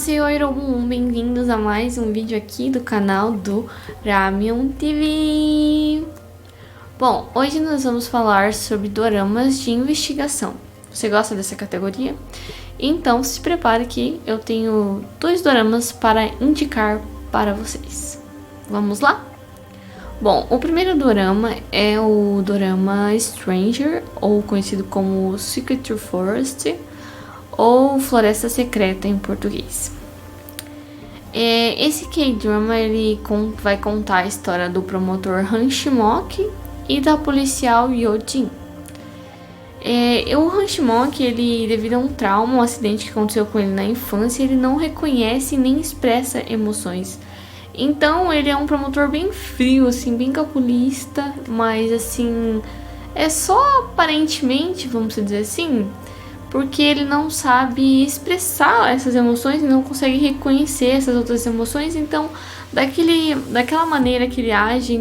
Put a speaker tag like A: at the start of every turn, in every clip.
A: Oi, bem-vindos a mais um vídeo aqui do canal do Ramyeon TV. Bom, hoje nós vamos falar sobre doramas de investigação. Você gosta dessa categoria? Então se prepare que eu tenho dois doramas para indicar para vocês. Vamos lá? Bom, o primeiro dorama é o dorama Stranger, ou conhecido como Secret Forest, ou Floresta Secreta em português. Esse K-drama vai contar a história do promotor Han Shimok e da policial Yo Jin. O Han Shimok, devido a um trauma, um acidente que aconteceu com ele na infância, ele não reconhece nem expressa emoções. Então ele é um promotor bem frio, assim, bem calculista, mas assim, é só aparentemente, vamos dizer assim, porque ele não sabe expressar essas emoções e não consegue reconhecer essas outras emoções. Então, daquela maneira que ele age,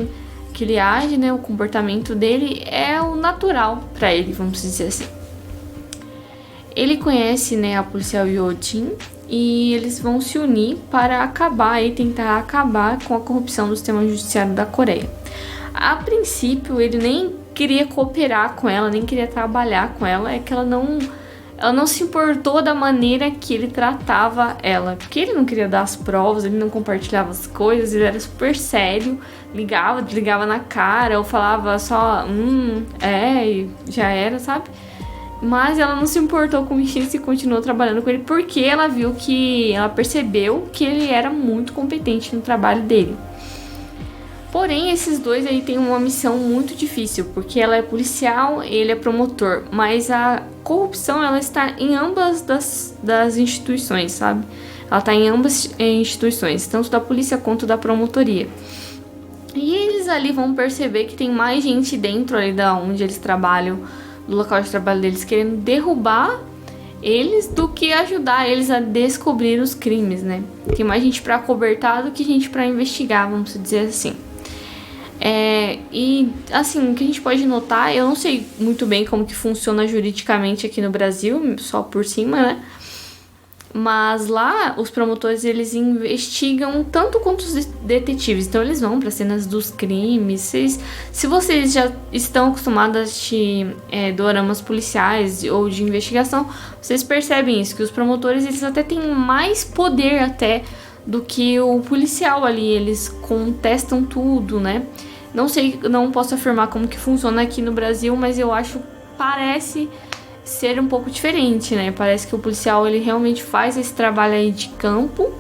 A: né, o comportamento dele é o natural para ele, vamos dizer assim. Ele conhece, né, a policial Yo Jin e eles vão se unir para tentar acabar com a corrupção do sistema judiciário da Coreia. A princípio, ele nem queria cooperar com ela, nem queria trabalhar com ela, é que ela não se importou da maneira que ele tratava ela, porque ele não queria dar as provas, ele não compartilhava as coisas, ele era super sério, desligava na cara, ou falava só, e já era, sabe? Mas ela não se importou com isso e continuou trabalhando com ele, porque ela percebeu que ele era muito competente no trabalho dele. Porém, esses dois aí têm uma missão muito difícil, porque ela é policial, ele é promotor, mas a corrupção ela está em ambas das instituições, sabe? Ela está em ambas instituições, tanto da polícia quanto da promotoria. E eles ali vão perceber que tem mais gente dentro ali da onde eles trabalham, do local de trabalho deles, querendo derrubar eles do que ajudar eles a descobrir os crimes, né? Tem mais gente para acobertar do que gente para investigar, vamos dizer assim. E assim, o que a gente pode notar, eu não sei muito bem como que funciona juridicamente aqui no Brasil, só por cima, né? Mas lá, os promotores, eles investigam tanto quanto os detetives. Então, eles vão para cenas dos crimes. Se vocês já estão acostumados a assistir doramas policiais ou de investigação, vocês percebem isso, que os promotores, eles até têm mais poder até do que o policial ali. Eles contestam tudo, né? Não sei, não posso afirmar como que funciona aqui no Brasil, mas parece ser um pouco diferente, né? Parece que o policial, ele realmente faz esse trabalho aí de campo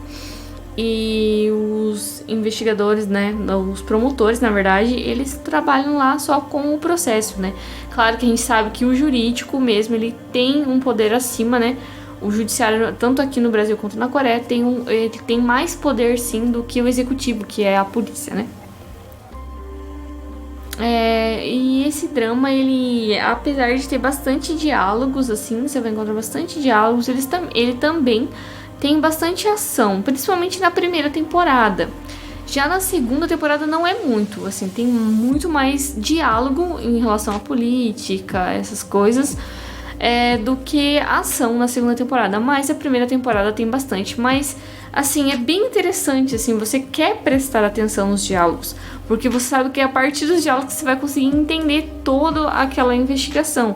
A: e os investigadores, né, os promotores, na verdade, eles trabalham lá só com o processo, né? Claro que a gente sabe que o jurídico mesmo, ele tem um poder acima, né? O judiciário, tanto aqui no Brasil quanto na Coreia, ele tem mais poder, sim, do que o executivo, que é a polícia, né? E esse drama, ele, apesar de ter bastante diálogos, assim, você vai encontrar bastante diálogos, ele também tem bastante ação, principalmente na primeira temporada. Já na segunda temporada não é muito, assim, tem muito mais diálogo em relação à política, essas coisas, do que ação na segunda temporada. Mas a primeira temporada tem bastante, mas assim, é bem interessante, assim, você quer prestar atenção nos diálogos, porque você sabe que é a partir dos diálogos você vai conseguir entender toda aquela investigação.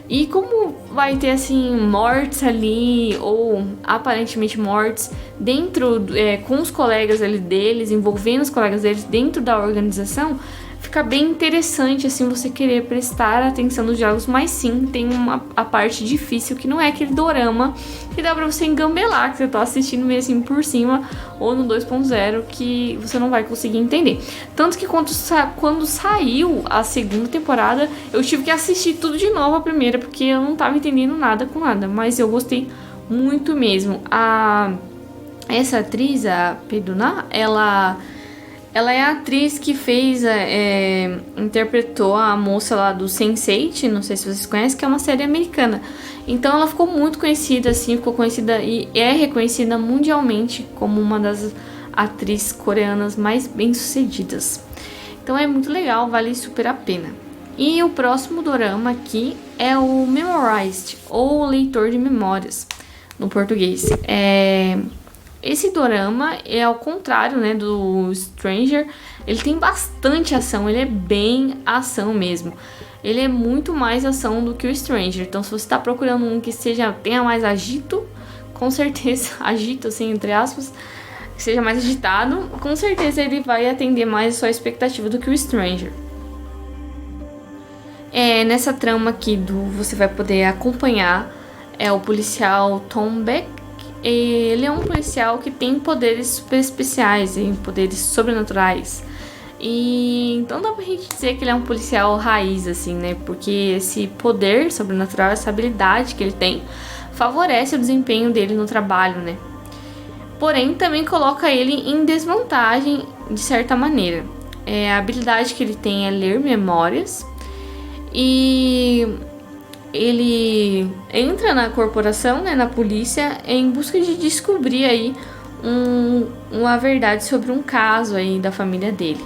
A: E como vai ter, assim, mortes ali, ou aparentemente mortes, dentro, com os colegas ali deles, envolvendo os colegas deles dentro da organização, fica bem interessante, assim, você querer prestar atenção nos diálogos, mas sim, tem a parte difícil, que não é aquele dorama que dá pra você engambelar, que você tá assistindo meio assim por cima, ou no 2.0, que você não vai conseguir entender. Tanto que quando saiu a segunda temporada, eu tive que assistir tudo de novo a primeira, porque eu não tava entendendo nada com nada, mas eu gostei muito mesmo. Essa atriz, a Peduna, ela é a atriz que interpretou a moça lá do Sense8, não sei se vocês conhecem, que é uma série americana. Então ela ficou muito conhecida, assim, ficou conhecida e é reconhecida mundialmente como uma das atrizes coreanas mais bem-sucedidas. Então é muito legal, vale super a pena. E o próximo dorama aqui é o Memorized, ou Leitor de Memórias, no português. esse dorama é ao contrário, né, do Stranger. Ele tem bastante ação, ele é bem ação mesmo. Ele é muito mais ação do que o Stranger. Então, se você tá procurando um que tenha mais agito, com certeza, agito assim, entre aspas, que seja mais agitado, com certeza ele vai atender mais a sua expectativa do que o Stranger. Nessa trama aqui você vai poder acompanhar o policial Tom Beck. Ele é um policial que tem poderes super especiais, poderes sobrenaturais. E então dá pra gente dizer que ele é um policial raiz, assim, né? Porque esse poder sobrenatural, essa habilidade que ele tem, favorece o desempenho dele no trabalho, né? Porém, também coloca ele em desvantagem de certa maneira. A habilidade que ele tem é ler memórias. E ele entra na corporação, né, na polícia, em busca de descobrir aí uma verdade sobre um caso aí da família dele.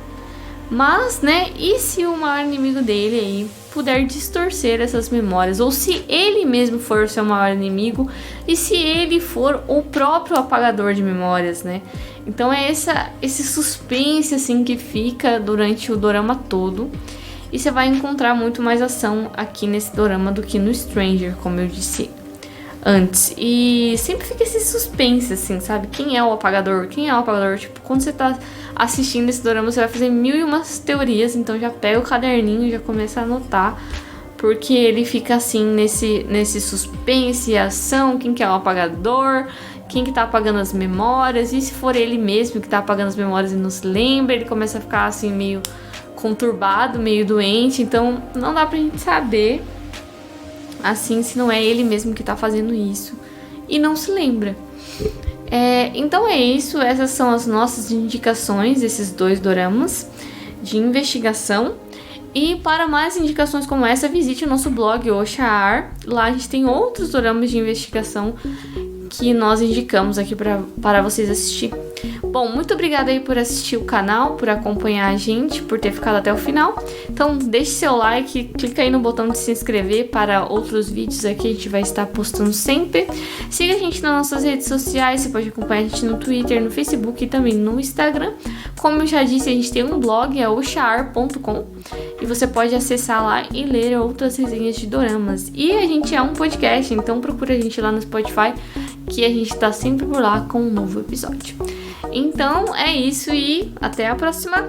A: Mas, né, e se o maior inimigo dele aí puder distorcer essas memórias? Ou se ele mesmo for o seu maior inimigo e se ele for o próprio apagador de memórias, né? Então é esse suspense assim que fica durante o dorama todo. E você vai encontrar muito mais ação aqui nesse dorama do que no Stranger, como eu disse antes. E sempre fica esse suspense, assim, sabe? Quem é o apagador? Quem é o apagador? Tipo, quando você tá assistindo esse dorama, você vai fazer 1001 teorias. Então já pega o caderninho e já começa a anotar. Porque ele fica assim, nesse suspense e ação. Quem que é o apagador? Quem que tá apagando as memórias? E se for ele mesmo que tá apagando as memórias e não se lembra? Ele começa a ficar assim, meio conturbado, meio doente, então não dá pra gente saber assim se não é ele mesmo que tá fazendo isso e não se lembra. Então é isso, essas são as nossas indicações, esses 2 doramas de investigação. E para mais indicações como essa, visite o nosso blog Oshar. Lá a gente tem outros doramas de investigação que nós indicamos aqui para vocês assistir. Bom, muito obrigada aí por assistir o canal, por acompanhar a gente, por ter ficado até o final. Então deixe seu like, clica aí no botão de se inscrever para outros vídeos aqui, a gente vai estar postando sempre. Siga a gente nas nossas redes sociais, você pode acompanhar a gente no Twitter, no Facebook e também no Instagram. Como eu já disse, a gente tem um blog, é oshar.com, e você pode acessar lá e ler outras resenhas de doramas. E a gente é um podcast, então procura a gente lá no Spotify, que a gente tá sempre por lá com um novo episódio. Então é isso e até a próxima!